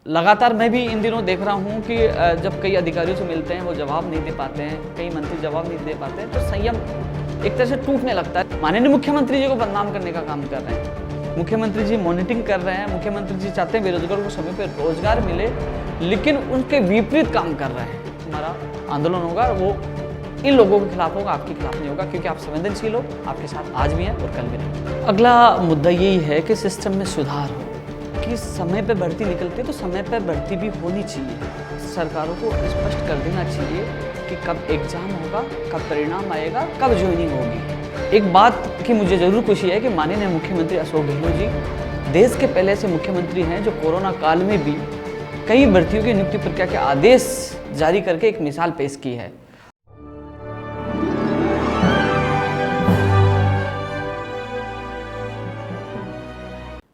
लगातार मैं भी इन दिनों देख रहा हूँ कि जब कई अधिकारियों से मिलते हैं वो जवाब नहीं दे पाते हैं, कई मंत्री जवाब नहीं दे पाते हैं, तो संयम एक तरह से टूटने लगता है। माननीय मुख्यमंत्री जी को बदनाम करने का काम कर रहे हैं। मुख्यमंत्री जी मॉनिटरिंग कर रहे हैं, मुख्यमंत्री जी चाहते हैं बेरोजगारों को समय पर रोजगार मिले, लेकिन उनके विपरीत काम कर रहे हैं। हमारा आंदोलन होगा वो इन लोगों के खिलाफ होगा, आपके खिलाफ नहीं होगा, क्योंकि आप संवेदनशील हो, आपके साथ आज भी हैं और कल भी नहीं। अगला मुद्दा यही है कि सिस्टम में सुधार हो, कि समय पे भर्ती निकलती है तो समय पे भर्ती भी होनी चाहिए। सरकारों को स्पष्ट कर देना चाहिए कि कब एग्जाम होगा, कब परिणाम आएगा, कब ज्वाइनिंग होगी। एक बात की मुझे जरूर खुशी है कि माननीय मुख्यमंत्री अशोक गहलोत जी देश के पहले ऐसे मुख्यमंत्री हैं जो कोरोना काल में भी कई भर्तियों की नियुक्ति प्रक्रिया के आदेश जारी करके एक मिसाल पेश की है।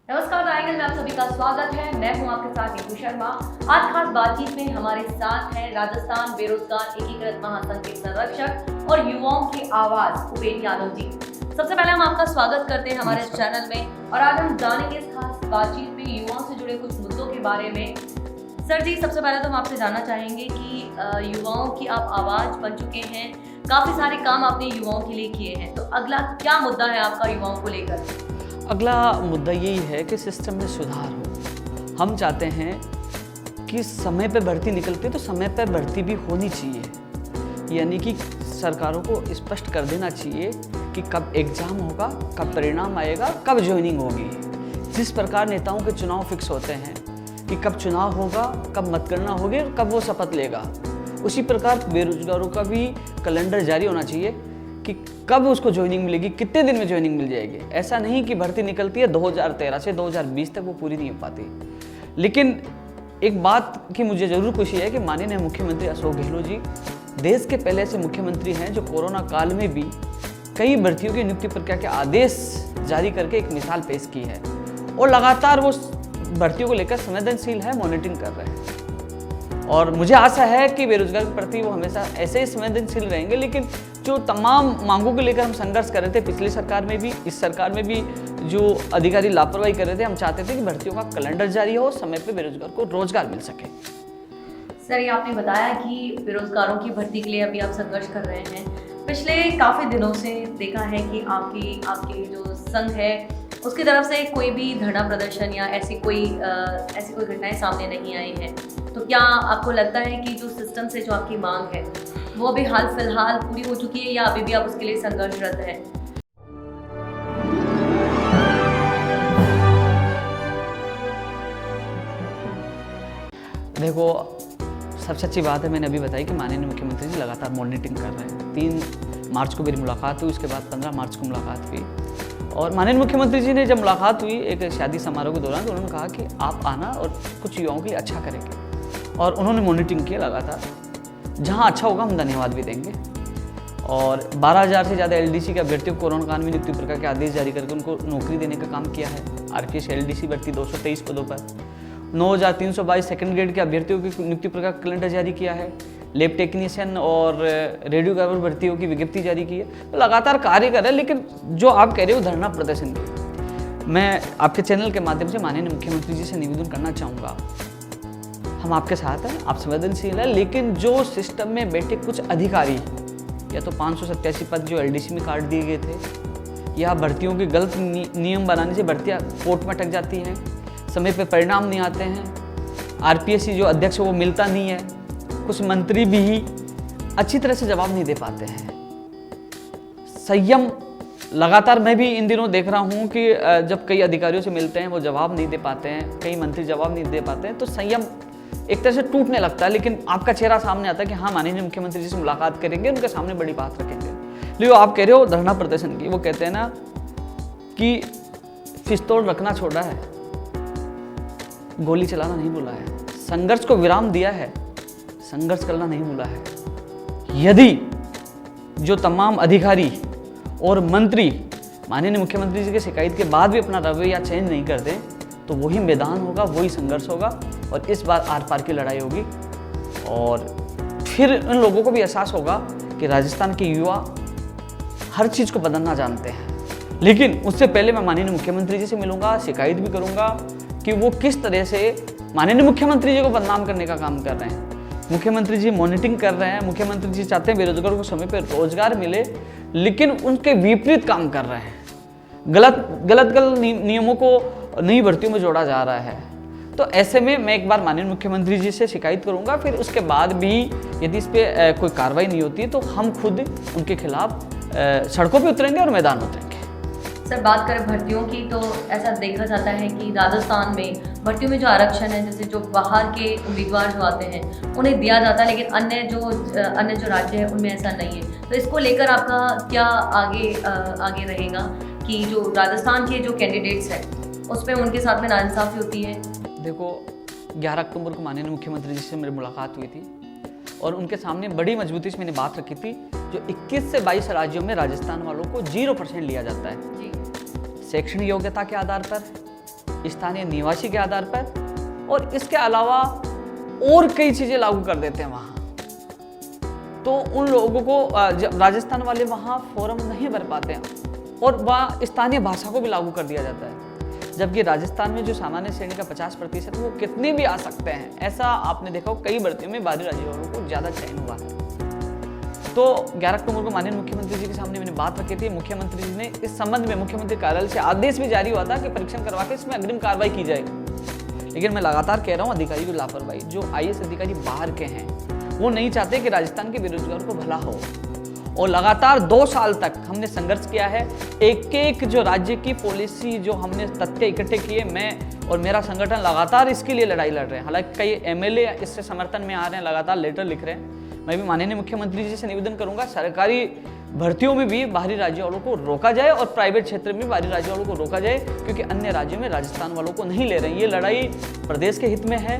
नमस्कार ट्रायंगल में आप सभी का स्वागत है। मैं हूं आपके साथ नीतू शर्मा। आज खास बातचीत में हमारे साथ हैं राजस्थान बेरोजगार एकीकृत महासंघ के संरक्षक और युवाओं की आवाज उपेन यादव जी। सबसे पहले हम आपका स्वागत करते हैं हमारे चैनल में और आज हम जानेंगे इस खास बातचीत में युवाओं से जुड़े कुछ मुद्दों के बारे में। सर जी, सबसे पहले तो हम आपसे जानना चाहेंगे कि युवाओं की आप आवाज बन चुके हैं, काफी सारे काम आपने युवाओं के लिए किए हैं, तो अगला क्या मुद्दा है आपका युवाओं को लेकर? अगला मुद्दा यही है कि सिस्टम में सुधार हो। हम चाहते हैं कि समय पे भर्ती निकलती है तो समय पे भर्ती भी होनी चाहिए, यानी कि सरकारों को स्पष्ट कर देना चाहिए कि कब एग्जाम होगा, कब परिणाम आएगा, कब ज्वाइनिंग होगी। जिस प्रकार नेताओं के चुनाव फिक्स होते हैं कि कब चुनाव होगा, कब मतगणना होगी और कब वो शपथ लेगा, उसी प्रकार बेरोजगारों का भी कैलेंडर जारी होना चाहिए कि कब उसको ज्वाइनिंग मिलेगी, कितने दिन में ज्वाइनिंग मिल जाएगी। ऐसा नहीं कि भर्ती निकलती है 2013 से 2020 तक वो पूरी नहीं हो पाती। लेकिन एक बात की मुझे ज़रूर खुशी है कि माननीय मुख्यमंत्री अशोक गहलोत जी देश के पहले ऐसे मुख्यमंत्री हैं जो कोरोना काल में भी कई भर्तियों की नियुक्ति प्रक्रिया के आदेश जारी करके एक मिसाल पेश की है और लगातार वो भर्तियों को लेकर संवेदनशील है, मॉनिटरिंग कर रहे हैं। और मुझे आशा है कि बेरोजगार के प्रति वो हमेशा ऐसे ही संवेदनशील रहेंगे। लेकिन जो तमाम मांगों को लेकर हम संघर्ष कर रहे थे पिछली सरकार में भी, इस सरकार में भी जो अधिकारी लापरवाही कर रहे थे, हम चाहते थे कि भर्तियों का कैलेंडर जारी हो, समय पे बेरोजगार को रोजगार मिल सके। सर, ये आपने बताया कि बेरोजगारों की भर्ती के लिए अभी आप संघर्ष कर रहे हैं। पिछले काफ़ी दिनों से देखा है कि आपकी जो संघ है उसकी तरफ से कोई भी धरना प्रदर्शन या ऐसी कोई घटनाएं सामने नहीं आई हैं। तो क्या आपको लगता है कि जो सिस्टम से जो आपकी मांग है वो अभी हाल फिलहाल पूरी हो चुकी है या अभी भी आप उसके लिए संघर्षरत हैं? देखो, सबसे अच्छी बात है मैंने अभी बताई कि माननीय मुख्यमंत्री जी लगातार मॉनिटरिंग कर रहे हैं। 3 मार्च को मेरी मुलाकात हुई, उसके बाद 15 मार्च को मुलाकात हुई और माननीय मुख्यमंत्री जी ने जब मुलाकात हुई एक शादी समारोह के दौरान, तो उन्होंने कहा कि आप आना और कुछ युवाओं के लिए अच्छा करेंगे और उन्होंने मॉनिटरिंग किया लगातार। जहाँ अच्छा होगा हम धन्यवाद भी देंगे। और 12,000 से ज़्यादा एलडीसी के अभ्यर्थियों को कोरोना काल में नियुक्ति प्रक्रिया के आदेश जारी करके उनको नौकरी देने का काम किया है। आरपीएस एलडीसी भर्ती 223 पदों पर 9,322 सेकंड ग्रेड के अभ्यर्थियों की नियुक्ति प्रक्रिया का कैलेंडर जारी किया है। लैब टेक्नीशियन और रेडियोग्राफर भर्तियों की विज्ञप्ति जारी की है। तो लगातार कार्य कर रहे हैं। लेकिन जो आप कह रहे हो धरना प्रदर्शन की, मैं आपके चैनल के माध्यम से माननीय मुख्यमंत्री जी से निवेदन करना चाहूँगा, हम आपके साथ हैं, आप संवेदनशील हैं, लेकिन जो सिस्टम में बैठे कुछ अधिकारी या तो 587 पद जो एलडीसी में काट दिए गए थे या भर्तियों के गलत नियम बनाने से भर्तियाँ कोर्ट में अटक जाती हैं, समय पे परिणाम नहीं आते हैं, आरपीएससी जो अध्यक्ष है वो मिलता नहीं है, कुछ मंत्री भी अच्छी तरह से जवाब नहीं दे पाते हैं। संयम लगातार मैं भी इन दिनों देख रहा हूँ कि जब कई अधिकारियों से मिलते हैं वो जवाब नहीं दे पाते हैं, कई मंत्री जवाब नहीं दे पाते हैं, तो संयम एक तरह से टूटने लगता है। लेकिन आपका चेहरा सामने आता है कि हाँ, माननीय मुख्यमंत्री जी से मुलाकात करेंगे, उनके सामने बड़ी बात रखेंगे। लेकिन आप कह रहे हो धरना प्रदर्शन की, वो कहते हैं ना कि पिस्तौल रखना छोड़ा है, गोली चलाना नहीं भूला है, संघर्ष को विराम दिया है, संघर्ष करना नहीं भूला है। यदि जो तमाम अधिकारी और मंत्री माननीय मुख्यमंत्री जी की शिकायत के बाद भी अपना रवैया चेंज नहीं करते, तो वही मैदान होगा, वही संघर्ष होगा और इस बार आर पार की लड़ाई होगी। और फिर उन लोगों को भी एहसास होगा कि राजस्थान के युवा हर चीज़ को बदलना जानते हैं। लेकिन उससे पहले मैं माननीय मुख्यमंत्री जी से मिलूंगा, शिकायत भी करूंगा कि वो किस तरह से माननीय मुख्यमंत्री जी को बदनाम करने का काम कर रहे हैं। मुख्यमंत्री जी मॉनिटरिंग कर रहे हैं, मुख्यमंत्री जी चाहते हैं बेरोजगारों को समय पर रोजगार मिले, लेकिन उनके विपरीत काम कर रहे हैं। गलत नियमों को नई भर्तियों में जोड़ा जा रहा है। तो ऐसे में मैं एक बार माननीय मुख्यमंत्री जी से शिकायत करूंगा, फिर उसके बाद भी यदि इस पर कोई कार्रवाई नहीं होती तो हम खुद उनके खिलाफ सड़कों पे उतरेंगे और मैदान उतरेंगे। सर, बात करें भर्तियों की तो ऐसा देखा जाता है कि राजस्थान में भर्तियों में जो आरक्षण है, जैसे जो बाहर के उम्मीदवार जो आते हैं उन्हें दिया जाता है, लेकिन अन्य जो राज्य है उनमें ऐसा नहीं है। तो इसको लेकर आपका क्या आगे रहेगा कि जो राजस्थान के जो कैंडिडेट्स हैं उस पर उनके साथ में नाइंसाफ़ी होती है? देखो, 11 अक्टूबर को माननीय मुख्यमंत्री जी से मेरी मुलाकात हुई थी और उनके सामने बड़ी मजबूती से मैंने बात रखी थी। जो 21 से 22 राज्यों में राजस्थान वालों को 0% लिया जाता है जी। शैक्षणिक योग्यता के आधार पर, स्थानीय निवासी के आधार पर, और इसके अलावा और कई चीज़ें लागू कर देते हैं वहाँ। तो उन लोगों को राजस्थान वाले वहाँ फॉर्म नहीं भर पाते हैं और वहाँ स्थानीय भाषा को भी लागू कर दिया जाता है, जबकि राजस्थान में जो सामान्य श्रेणी का 50% वो कितने भी आ सकते हैं। ऐसा आपने देखा हो, कई भर्तियों में बाहरी राज्यों वालों को ज़्यादा चयन हुआ है। तो 11 अक्टूबर को माननीय मुख्यमंत्री जी के सामने मैंने बात रखी थी। मुख्यमंत्री जी ने इस संबंध में मुख्यमंत्री कार्यालय से आदेश भी जारी हुआ था कि परीक्षण करवा के इसमें अग्रिम कार्रवाई की जाएगी। लेकिन मैं लगातार कह रहा हूँ, अधिकारी की लापरवाही, जो IAS अधिकारी बाहर के हैं वो नहीं चाहते कि राजस्थान के बेरोजगारों को भला हो, और लगातार 2 साल तक हमने संघर्ष किया है। एक जो राज्य की पॉलिसी जो हमने तथ्य इकट्ठे किए, मैं और मेरा संगठन लगातार इसके लिए लड़ाई लड़ रहे हैं। हालांकि कई MLA इससे समर्थन में आ रहे हैं, लगातार लेटर लिख रहे हैं। मैं भी माननीय मुख्यमंत्री जी से निवेदन करूंगा, सरकारी भर्तियों में भी बाहरी राज्यों वालों को रोका जाए और प्राइवेट क्षेत्र में बाहरी राज्यों वालों को रोका जाए, क्योंकि अन्य राज्यों में राजस्थान वालों को नहीं ले रहे हैं। ये लड़ाई प्रदेश के हित में है,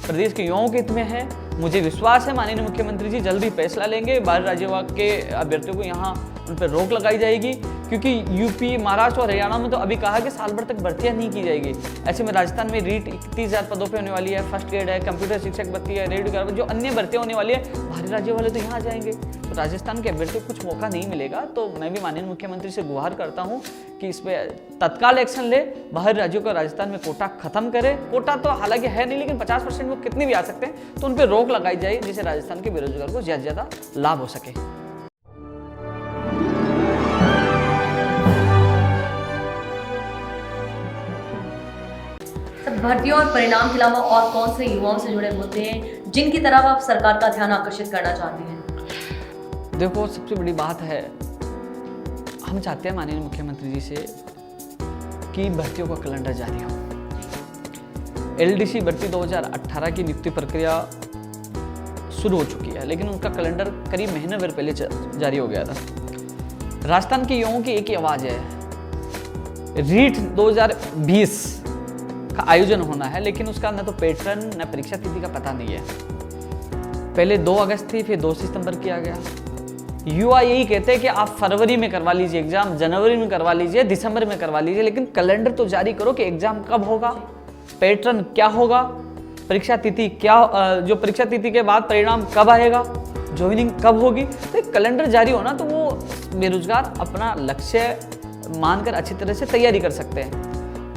प्रदेश के युवाओं के हित में है। मुझे विश्वास है माननीय मुख्यमंत्री जी जल्दी फैसला लेंगे, बाहरी राज्यों के अभ्यर्थियों को यहाँ उन पर रोक लगाई जाएगी, क्योंकि यूपी, महाराष्ट्र और हरियाणा में तो अभी कहा कि साल भर तक भर्तियां नहीं की जाएगी। ऐसे में राजस्थान में रीट 31,000 पदों पे होने वाली है, फर्स्ट ग्रेड है, कंप्यूटर शिक्षक भर्ती है, रेड जो अन्य भर्तियां होने वाली है, बाहरी राज्यों वाले तो यहाँ जाएंगे, तो राजस्थान के अभ्यर्थियों को कुछ मौका नहीं मिलेगा। तो मैं भी माननीय मुख्यमंत्री से गुहार करता हूँ कि इस पर तत्काल एक्शन ले, बाहरी राज्यों का राजस्थान में कोटा खत्म करे। कोटा तो हालांकि है नहीं, लेकिन 50% वो कितने भी आ सकते हैं, तो उन पर रोक लगाई जाए, जिससे राजस्थान के बेरोजगार को ज़्यादा से ज़्यादा लाभ हो सके। भर्तियों और परिणाम के अलावा और कौन से युवाओं से जुड़े मुद्दे हैं जिनकी तरफ आप सरकार का ध्यान आकर्षित करना चाहती हैं? देखो, सबसे बड़ी बात है, हम चाहते हैं माननीय मुख्यमंत्री जी से कि भर्तियों का कैलेंडर जारी हो। LDC भर्ती 2018 की नियुक्ति प्रक्रिया शुरू हो चुकी है, लेकिन उनका कैलेंडर करीब महीने भर पहले जारी हो गया था। राजस्थान के युवाओं की एक ही आवाज़ है, रीट 2020 का आयोजन होना है, लेकिन उसका न तो पैटर्न न परीक्षा तिथि का पता नहीं है। पहले 2 अगस्त थी, फिर 2 सितंबर किया गया। युवा यही कहते हैं कि आप फरवरी में करवा लीजिए एग्जाम, जनवरी में करवा लीजिए, दिसंबर में करवा लीजिए, लेकिन कैलेंडर तो जारी करो कि एग्जाम कब होगा, पैटर्न क्या होगा, परीक्षा तिथि क्या, जो परीक्षा तिथि के बाद परिणाम कब आएगा, ज्वाइनिंग कब होगी। तो एक कैलेंडर जारी होना तो वो बेरोजगार अपना लक्ष्य मानकर अच्छी तरह से तैयारी कर सकते हैं।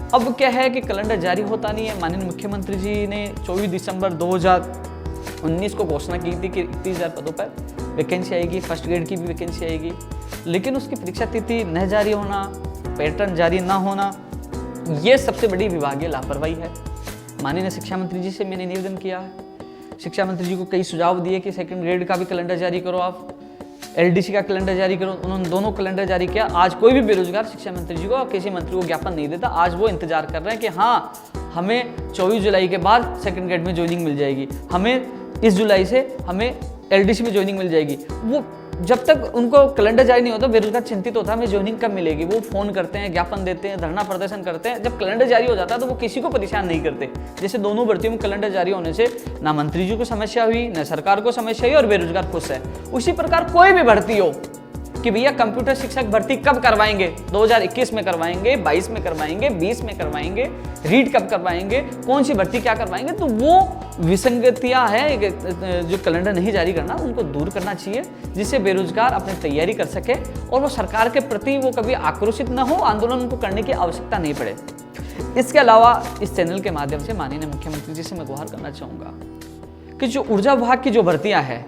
अब क्या है कि कैलेंडर जारी होता नहीं है। माननीय मुख्यमंत्री जी ने 24 दिसंबर 2019 को घोषणा की थी कि 31,000 पदों पर वैकेंसी आएगी, फर्स्ट ग्रेड की भी वैकेंसी आएगी, लेकिन उसकी परीक्षा तिथि न जारी होना, पैटर्न जारी ना होना, ये सबसे बड़ी विभागीय लापरवाही है। माननीय शिक्षा मंत्री जी से मैंने निवेदन किया है, शिक्षा मंत्री जी को कई सुझाव दिए कि सेकंड ग्रेड का भी कैलेंडर जारी करो, आप LDC का कैलेंडर जारी करो। उन्होंने दोनों कैलेंडर जारी किया। आज कोई भी बेरोजगार शिक्षा मंत्री जी को, किसी मंत्री को ज्ञापन नहीं देता। आज वो इंतजार कर रहे हैं कि हाँ, हमें 24 जुलाई के बाद सेकंड ग्रेड में ज्वाइनिंग मिल जाएगी, हमें इस जुलाई से हमें LDC में ज्वाइनिंग मिल जाएगी। वो जब तक उनको कैलेंडर जारी नहीं होता, बेरोजगार चिंतित होता है हमें ज्वाइनिंग कब मिलेगी। वो फोन करते हैं, ज्ञापन देते हैं, धरना प्रदर्शन करते हैं। जब कैलेंडर जारी हो जाता है तो वो किसी को परेशान नहीं करते। जैसे दोनों भर्तियों में कैलेंडर जारी होने से ना मंत्री जी को समस्या हुई, ना सरकार को समस्या हुई और बेरोजगार खुश है। उसी प्रकार कोई भी भर्ती हो कि भैया कंप्यूटर शिक्षक भर्ती कब करवाएंगे, 2021 में करवाएंगे, 22 में करवाएंगे, 20 में करवाएंगे, रीट कब करवाएंगे, कौन सी भर्ती क्या करवाएंगे, तो वो विसंगतियां हैं जो कैलेंडर नहीं जारी करना, उनको दूर करना चाहिए, जिससे बेरोजगार अपनी तैयारी कर सके और वो सरकार के प्रति वो कभी आक्रोशित न हो, आंदोलन उनको करने की आवश्यकता नहीं पड़े। इसके अलावा इस चैनल के माध्यम से माननीय मुख्यमंत्री जी से मैं गुहार करना चाहूँगा कि जो ऊर्जा विभाग की जो भर्तियाँ हैं,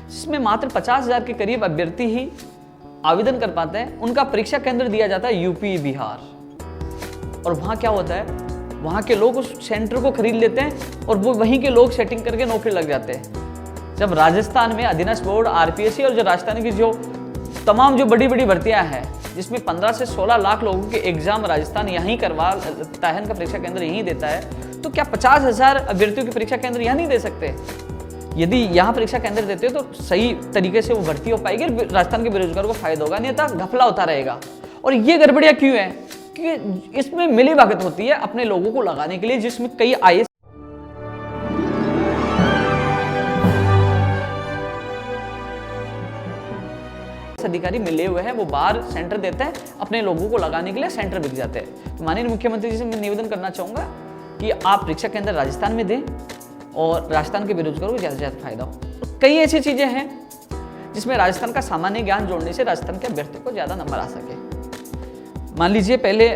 जिसमें मात्र 50,000 के करीब अभ्यर्थी ही आवेदन कर पाते हैं, उनका परीक्षा केंद्र दिया जाता है यूपी बिहार। और वहाँ क्या होता है, वहाँ के लोग उस सेंटर को खरीद लेते हैं और वो वहीं के लोग सेटिंग करके नौकरी लग जाते हैं। जब राजस्थान में अधीनस्थ बोर्ड, आरपीएससी और जो राजस्थान की जो तमाम जो बड़ी बड़ी भर्तियाँ हैं, जिसमें 15 से 16 लाख लोगों के एग्जाम राजस्थान यहीं करवाता है, इनका परीक्षा केंद्र यहीं देता है, तो क्या 50,000 अभ्यर्थियों की परीक्षा केंद्र यहाँ नहीं दे सकते? यदि यहाँ परीक्षा केंद्र देते हो तो सही तरीके से वो भर्ती हो पाएगी, राजस्थान के बेरोजगारों को फायदा होगा, नहीं तो घपला होता रहेगा। और ये गड़बड़ियाँ क्यों है कि इसमें मिलीभगत होती है अपने लोगों को लगाने के लिए, जिसमें कई आईएएस अधिकारी मिले हुए हैं, वो बाहर सेंटर देते हैं, अपने लोगों को लगाने के लिए सेंटर बिक जाते हैं। तो माननीय मुख्यमंत्री जी से मैं निवेदन करना चाहूँगा कि आप परीक्षा केंद्र राजस्थान में दें और राजस्थान के बेरोजगारों को ज़्यादा से ज़्यादा फायदा हो। कई ऐसी चीज़ें हैं जिसमें राजस्थान का सामान्य ज्ञान जोड़ने से राजस्थान के अभ्यर्थी को ज़्यादा नंबर आ सके। मान लीजिए पहले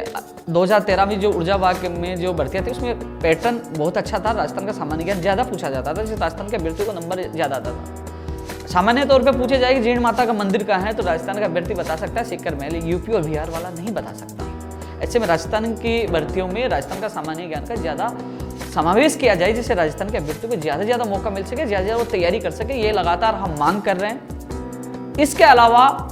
2013 में जो ऊर्जा विभाग में जो भर्तियाँ थी, उसमें पैटर्न बहुत अच्छा था, राजस्थान का सामान्य ज्ञान ज़्यादा पूछा जाता था, जिससे राजस्थान के अभ्यर्थियों को नंबर ज़्यादा आता था। सामान्य तौर पे पूछे जाएगी जीर्ण माता का मंदिर कहाँ है, तो राजस्थान का अभ्यर्थी बता सकता है सीकर महल, यूपी और बिहार वाला नहीं बता सकता। ऐसे में राजस्थान की भर्तियों में राजस्थान का सामान्य ज्ञान का ज़्यादा समावेश किया जाए, जिससे राजस्थान के अभ्यर्थियों को ज़्यादा से ज़्यादा मौका मिल सके, ज़्यादा ज़्यादा वो तैयारी कर सके। ये लगातार हम मांग कर रहे हैं। इसके अलावा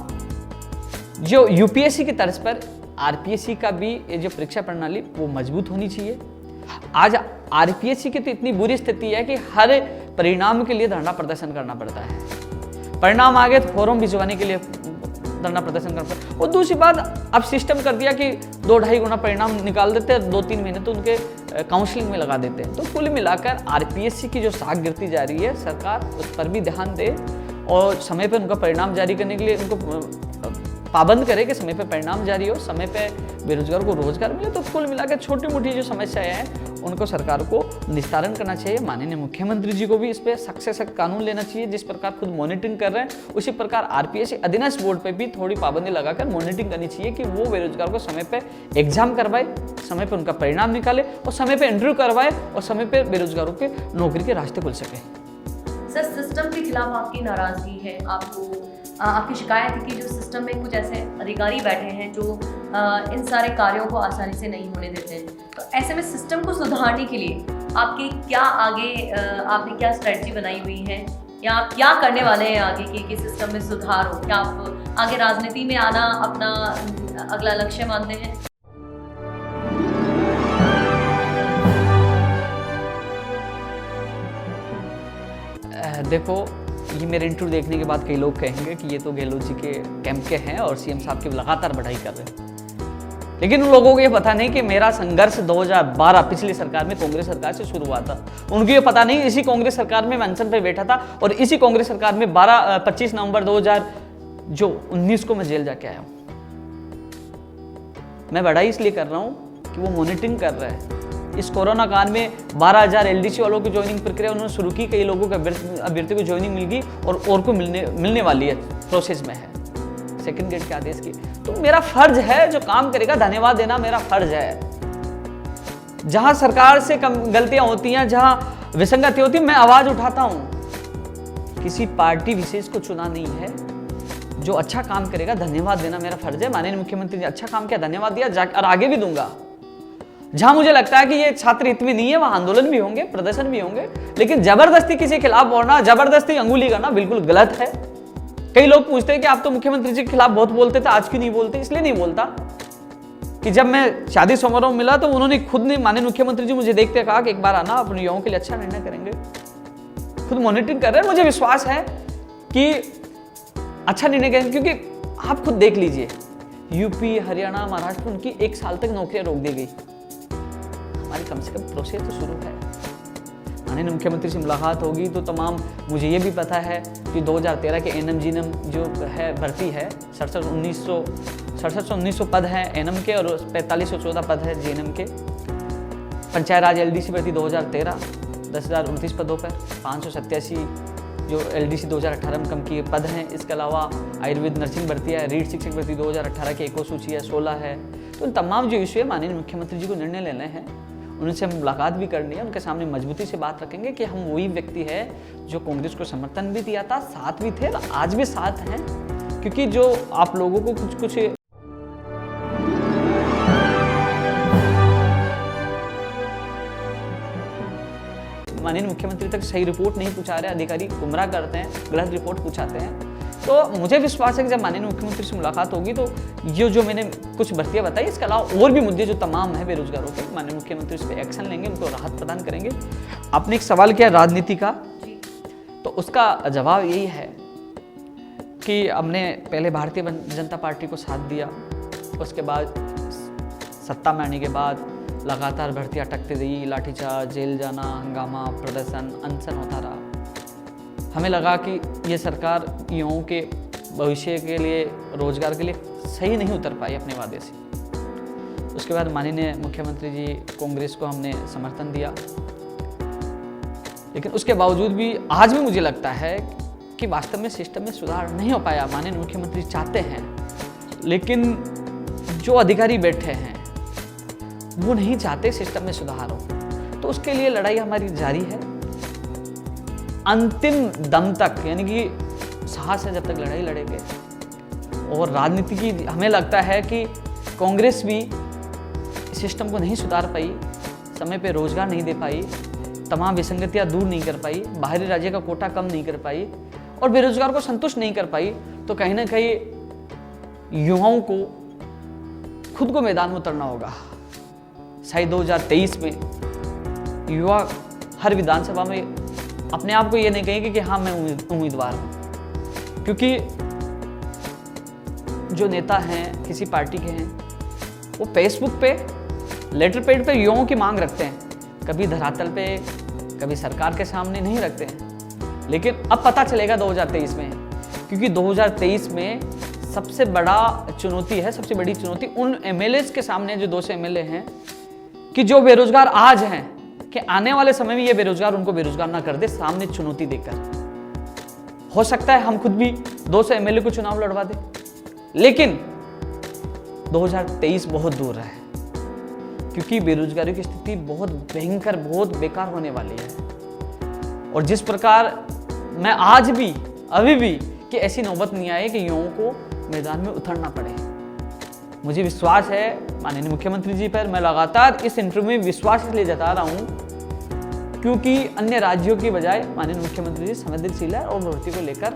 जो यूपीएससी की तर्ज पर आरपीएससी का भी ये जो परीक्षा प्रणाली वो मजबूत होनी चाहिए। आज आरपीएससी की तो इतनी बुरी स्थिति है कि हर परिणाम के लिए धरना प्रदर्शन करना पड़ता है। परिणाम आ गए तो फॉर्म भिजवाने के लिए धरना प्रदर्शन करना पड़ता है। और दूसरी बात, अब सिस्टम कर दिया कि 2-2.5 गुना परिणाम निकाल देते हैं, 2-3 महीने तो उनके काउंसलिंग में लगा देते हैं। तो कुल मिलाकर आरपीएससी की जो साख गिरती जा रही है, सरकार उस पर भी ध्यान दे और समय पर उनका परिणाम जारी करने के लिए उनको पाबंद करे कि समय पे परिणाम जारी हो, समय पे बेरोजगारों को रोजगार मिले। तो कुल मिलाकर छोटी मोटी जो समस्याएं हैं उनको सरकार को निस्तारण करना चाहिए। माननीय मुख्यमंत्री जी को भी इस पर सख्त से सख्त कानून लेना चाहिए। जिस प्रकार खुद मॉनिटरिंग कर रहे हैं, उसी प्रकार आरपीएससी अधीनस्थ बोर्ड पे भी थोड़ी पाबंदी लगाकर मॉनिटरिंग करनी चाहिए कि वो बेरोजगार को समय पे एग्जाम करवाए, समय पे उनका परिणाम निकाले और समय पे इंटरव्यू करवाए और समय पे बेरोजगारों के नौकरी के रास्ते खुल सके। सर, सिस्टम के खिलाफ आपकी नाराजगी है, आपकी शिकायत है कि जो सिस्टम में कुछ ऐसे अधिकारी बैठे हैं जो इन सारे कार्यों को आसानी से नहीं होने देते हैं। तो ऐसे में सिस्टम को सुधारने के लिए आपकी क्या आपने क्या स्ट्रेटजी बनाई हुई है या आप क्या करने वाले हैं आगे कि सिस्टम में सुधार हो? क्या आप आगे राजनीति में आना अपना अगला लक्ष्य मानते हैं? देखो, ये मेरे इंटरव्यू देखने के बाद कई लोग कहेंगे कि ये तो गहलोत जी के कैंप के हैं और सीएम साहब की लगातार बढ़ाई कर रहे हैं। लेकिन उन लोगों को ये पता नहीं कि मेरा संघर्ष 2012 पिछली सरकार में कांग्रेस सरकार से शुरू हुआ था। उनको ये पता नहीं, इसी कांग्रेस सरकार में मैं अनशन पे बैठा था और इसी कांग्रेस सरकार में 25 नवंबर 2019 को मैं जेल जाके आया हूँ। मैं बढ़ाई इसलिए कर रहा हूँ कि वो मॉनिटरिंग कर रहा है। इस कोरोना काल में 12,000 एलडीसी वालों की ज्वाइनिंग प्रक्रिया उन्होंने शुरू की, कई लोगों के अभ्यर्थी को ज्वाइनिंग मिल गई और को मिलने वाली है, प्रोसेस में है सेकंड ग्रेड के आदेश की। तो मेरा फर्ज है, जो काम करेगा धन्यवाद देना मेरा फर्ज है। जहां सरकार से कम गलतियां होती हैं, जहां विसंगति होती है, मैं आवाज उठाता हूं। किसी पार्टी विशेष को चुना नहीं है। जो अच्छा काम करेगा धन्यवाद देना मेरा फर्ज है। माननीय मुख्यमंत्री ने अच्छा काम किया, धन्यवाद दिया, और आगे भी दूंगा। जहां मुझे लगता है कि ये छात्र हित में नहीं है, वहां आंदोलन भी होंगे, प्रदर्शन भी होंगे, लेकिन जबरदस्ती किसी के खिलाफ बोलना, जबरदस्ती अंगुली करना बिल्कुल गलत है। कई लोग पूछते हैं कि आप तो मुख्यमंत्री जी के खिलाफ बहुत बोलते थे, आज क्यों नहीं बोलते? इसलिए नहीं बोलता कि जब मैं शादी समारोह में मिला तो उन्होंने खुद ने, माननीय मुख्यमंत्री जी मुझे देखते कहा कि एक बार आना, अपने युवाओं के लिए अच्छा निर्णय करेंगे। खुद मॉनिटरिंग कर रहे हैं, मुझे विश्वास है कि अच्छा निर्णय करेंगे। क्योंकि आप खुद देख लीजिए, यूपी, हरियाणा, महाराष्ट्र, उनकी 1 साल तक नौकरियां रोक दी गई। हमारी कम से कम प्रोसेस तो शुरू है। माननीय मुख्यमंत्री से मुलाकात होगी तो तमाम, मुझे ये भी पता है कि 2013 के एनएम जीएनएम जो है भर्ती है, 67-1900 पद हैं एनएम के और 4514 पद है जीएनएम के। पंचायत राज एलडीसी भर्ती 2013 10,029 पदों पर, 587 जो एलडीसी 2018 में कम किए पद हैं। इसके अलावा आयुर्वेद नर्सिंग भर्ती है, रीढ़ शिक्षक भर्ती 2018 की एको सूची है, 16 है। तो उन तमाम जो इशू है माननीय मुख्यमंत्री जी को निर्णय लेने हैं, उनसे मुलाकात भी करनी है, उनके सामने मजबूती से बात रखेंगे कि हम वही व्यक्ति है जो कांग्रेस को समर्थन भी दिया था, साथ भी थे, आज भी साथ हैं। क्योंकि जो आप लोगों को कुछ माननीय मुख्यमंत्री तक सही रिपोर्ट नहीं पहुंचा रहे, अधिकारी गुमराह करते हैं, गलत रिपोर्ट पहुंचाते हैं। तो मुझे विश्वास है कि जब माननीय मुख्यमंत्री से मुलाकात होगी तो ये जो मैंने कुछ भर्तियां बताई, इसके अलावा और भी मुद्दे जो तमाम है बेरोजगारों के, माननीय मुख्यमंत्री इस पर एक्शन लेंगे, उनको राहत प्रदान करेंगे। आपने एक सवाल किया राजनीति का, तो उसका जवाब यही है कि हमने पहले भारतीय जनता पार्टी को साथ दिया, उसके बाद सत्ता में आने के बाद लगातार भर्तियां अटकती रही, लाठीचार्ज, जेल जाना, हंगामा, प्रदर्शन, अनशन होता रहा। हमें लगा कि ये सरकार युवाओं के भविष्य के लिए, रोजगार के लिए सही नहीं उतर पाई अपने वादे से। उसके बाद माननीय मुख्यमंत्री जी कांग्रेस को हमने समर्थन दिया, लेकिन उसके बावजूद भी आज भी मुझे लगता है कि वास्तव में सिस्टम में सुधार नहीं हो पाया। माननीय मुख्यमंत्री चाहते हैं, लेकिन जो अधिकारी बैठे हैं वो नहीं चाहते सिस्टम में सुधार हो, तो उसके लिए लड़ाई हमारी जारी है अंतिम दम तक, यानी कि साहस है जब तक लड़ाई लड़ेंगे। और राजनीति की हमें लगता है कि कांग्रेस भी सिस्टम को नहीं सुधार पाई, समय पे रोजगार नहीं दे पाई, तमाम विसंगतियां दूर नहीं कर पाई, बाहरी राज्य का कोटा कम नहीं कर पाई और बेरोजगार को संतुष्ट नहीं कर पाई, तो कहीं ना कहीं युवाओं को खुद को मैदान में उतरना होगा। शायद 2023 में युवा हर विधानसभा में अपने आप को ये नहीं कहेंगे कि हाँ मैं उम्मीदवार हूँ, क्योंकि जो नेता हैं किसी पार्टी के हैं वो फेसबुक पे, लेटर पैड पे युवाओं की मांग रखते हैं, कभी धरातल पे, कभी सरकार के सामने नहीं रखते हैं। लेकिन अब पता चलेगा 2023 में, क्योंकि 2023 में सबसे बड़ा चुनौती है, सबसे बड़ी चुनौती उन एमएलए के सामने जो 200 एमएलए हैं कि जो बेरोजगार आज हैं, कि आने वाले समय में ये बेरोजगार उनको बेरोजगार ना कर दे, सामने चुनौती देकर। हो सकता है हम खुद भी 200 एमएलए को चुनाव लड़वा दे, लेकिन 2023 बहुत दूर है, क्योंकि बेरोजगारी की स्थिति बहुत भयंकर, बहुत बेकार होने वाली है। और जिस प्रकार मैं आज भी, अभी भी, कि ऐसी नौबत नहीं आए कि युवाओं को मैदान में उतरना पड़े। मुझे विश्वास है माननीय मुख्यमंत्री जी पर। मैं लगातार इस इंटरव्यू में विश्वास इसलिए जता रहा हूं क्योंकि अन्य राज्यों की बजाय माननीय मुख्यमंत्री जी संवेदनशील है और भर्ती को लेकर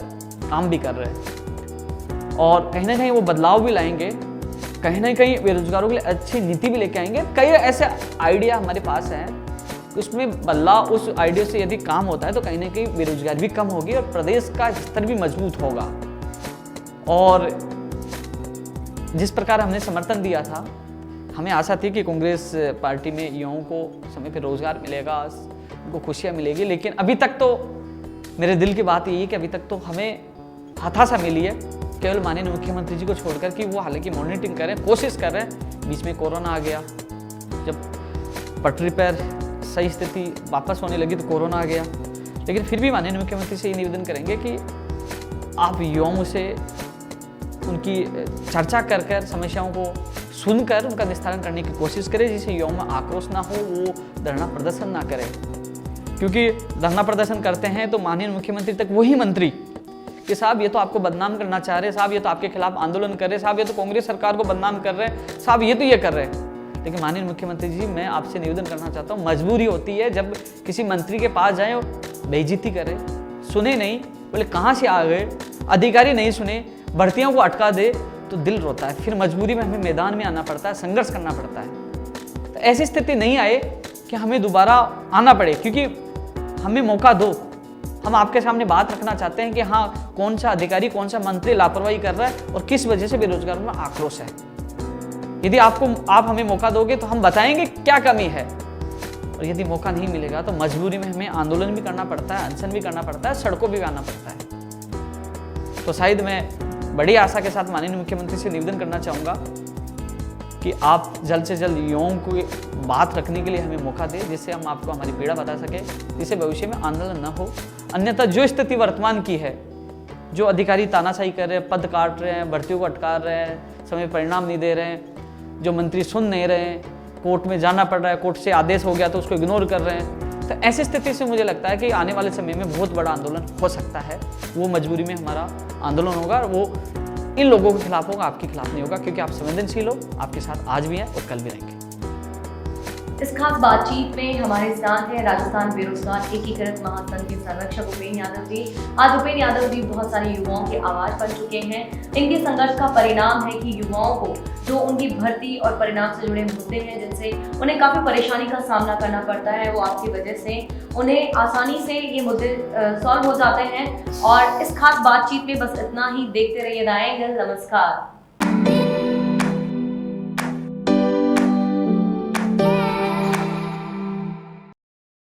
काम भी कर रहे हैं, और कहीं ना कहीं वो बदलाव भी लाएंगे, कहीं ना कहीं बेरोजगारों के लिए अच्छी नीति भी लेके आएंगे। कई ऐसे आइडिया हमारे पास हैं, उसमें बदलाव, उस आइडिया से यदि काम होता है तो कहीं ना कहीं बेरोजगारी भी कम होगी और प्रदेश का स्तर भी मजबूत होगा। और जिस प्रकार हमने समर्थन दिया था, हमें आशा थी कि कांग्रेस पार्टी में युवाओं को समय पर रोजगार मिलेगा, उनको खुशियाँ मिलेगी, लेकिन अभी तक तो मेरे दिल की बात यही है कि अभी तक तो हमें हताशा मिली है, केवल माननीय मुख्यमंत्री जी को छोड़कर, कि वो हालांकि मॉनिटरिंग कर रहे हैं, कोशिश कर रहे हैं। बीच में कोरोना आ गया, जब पटरी पर सही स्थिति वापस होने लगी तो कोरोना आ गया, लेकिन फिर भी माननीय मुख्यमंत्री से ये निवेदन करेंगे कि आप युवाओं से उनकी चर्चा कर कर, समस्याओं को सुनकर उनका निस्तारण करने की कोशिश करें, जिससे युवाओं में आक्रोश ना हो, वो धरना प्रदर्शन ना करें। क्योंकि धरना प्रदर्शन करते हैं तो माननीय मुख्यमंत्री तक वही मंत्री कि साहब ये तो आपको बदनाम करना चाह रहे हैं, साहब ये तो आपके खिलाफ आंदोलन कर रहे हैं, साहब ये तो कांग्रेस सरकार को बदनाम कर रहे हैं, साहब ये तो ये कर रहे हैं। लेकिन माननीय मुख्यमंत्री जी, मैं आपसे निवेदन करना चाहता हूँ, मजबूरी होती है जब किसी मंत्री के पास जाए, बेइज्जती करे, सुने नहीं, बोले कहाँ से आ गए, अधिकारी नहीं सुने, भर्तियों को अटका दे, तो दिल रोता है। फिर मजबूरी में हमें मैदान में आना पड़ता है, संघर्ष करना पड़ता है। तो ऐसी स्थिति नहीं आए कि हमें दोबारा आना पड़े, क्योंकि हमें मौका दो। हम आपके सामने बात रखना चाहते हैं कि हाँ, कौन सा अधिकारी, कौन सा मंत्री लापरवाही कर रहा है और किस वजह से बेरोजगारों में आक्रोश है। यदि आप हमें मौका दोगे तो हम बताएंगे क्या कमी है, और यदि मौका नहीं मिलेगा तो मजबूरी में हमें आंदोलन भी करना पड़ता है, अनशन भी करना पड़ता है, सड़कों भी आना पड़ता है। तो शायद मैं बड़ी आशा के साथ माननीय मुख्यमंत्री से निवेदन करना चाहूँगा कि आप जल्द से जल्द युवाओं को बात रखने के लिए हमें मौका दें, जिससे हम आपको हमारी पीड़ा बता सकें, जिससे भविष्य में आंदोलन न हो। अन्यथा जो स्थिति वर्तमान की है, जो अधिकारी तानाशाही कर रहे हैं, पद काट रहे हैं, भर्तियों को अटका रहे हैं, समय परिणाम नहीं दे रहे हैं, जो मंत्री सुन नहीं रहे हैं, कोर्ट में जाना पड़ रहा है, कोर्ट से आदेश हो गया तो उसको इग्नोर कर रहे हैं। तो ऐसी स्थिति से मुझे लगता है कि आने वाले समय में बहुत बड़ा आंदोलन हो सकता है। वो मजबूरी में हमारा आंदोलन होगा और वो इन लोगों के खिलाफ होगा, आपके खिलाफ नहीं होगा, क्योंकि आप संवेदनशील हो, आपके साथ आज भी हैं और कल भी रहेंगे। इस खास बातचीत में हमारे साथ है राजस्थान बेरोजगार एकीकृत महासंघ के संरक्षक उपेंद्र यादव जी। आज उपेंद्र यादव जी बहुत सारे युवाओं की आवाज बन चुके हैं। इनके संघर्ष का परिणाम है कि युवाओं को जो उनकी भर्ती और परिणाम से जुड़े मुद्दे हैं, जिनसे उन्हें काफी परेशानी का सामना करना पड़ता है, वो आपकी वजह से उन्हें आसानी से ये मुद्दे सॉल्व हो जाते हैं। और इस खास बातचीत में बस इतना ही। देखते रहिए द एंगल। नमस्कार।